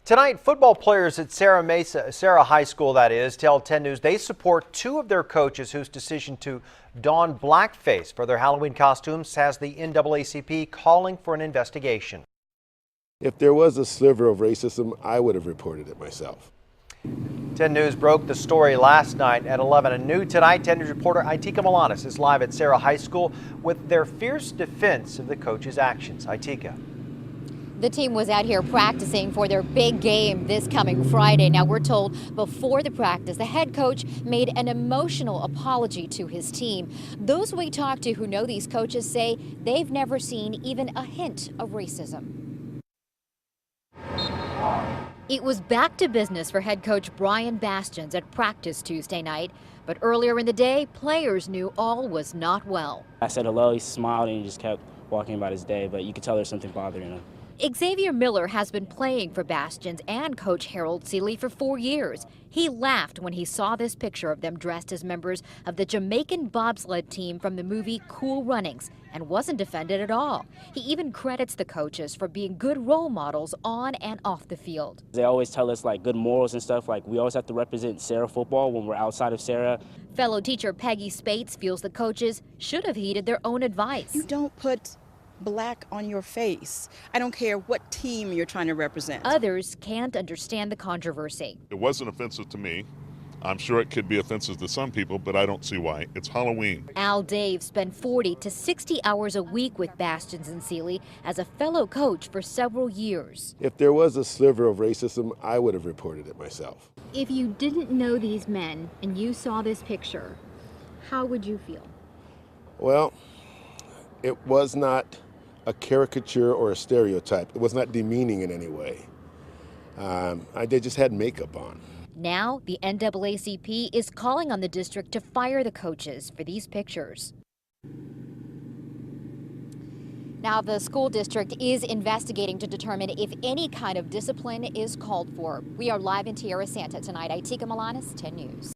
Tonight, football players at Serra High School, that is, tell 10 News they support two of their coaches whose decision to don blackface for their Halloween costumes has the NAACP calling for an investigation. If there was a sliver of racism, I would have reported it myself. 10 News broke the story last night at 11. And new tonight, 10 News reporter Itika Milanis is live at Serra High School with their fierce defense of the coach's actions. Itika. The team was out here practicing for their big game this coming Friday. Now, we're told before the practice, the head coach made an emotional apology to his team. Those we talked to who know these coaches say they've never seen even a hint of racism. It was back to business for head coach Brian Bastions at practice Tuesday night. But earlier in the day, players knew all was not well. I said hello, he smiled, and he just kept walking about his day, but you could tell there's something bothering him. Xavier Miller has been playing for Bastions and Coach Harold Seeley for 4 years. He laughed when he saw this picture of them dressed as members of the Jamaican bobsled team from the movie Cool Runnings and wasn't offended at all. He even credits the coaches for being good role models on and off the field. They always tell us like good morals and stuff, like we always have to represent Serra football when we're outside of Serra. Fellow teacher Peggy Spates feels the coaches should have heeded their own advice. You don't put black on your face. I don't care what team you're trying to represent. Others can't understand the controversy. It wasn't offensive to me. I'm sure it could be offensive to some people, but I don't see why. It's Halloween. Al Dave spent 40 to 60 hours a week with Bastions and Seeley as a fellow coach for several years. If there was a sliver of racism, I would have reported it myself. If you didn't know these men and you saw this picture, how would you feel? Well, it was not a caricature or a stereotype. It was not demeaning in any way. They just had makeup on. Now, the NAACP is calling on the district to fire the coaches for these pictures. Now, the school district is investigating to determine if any kind of discipline is called for. We are live in Tierra Santa tonight. Itika Milanis, 10 News.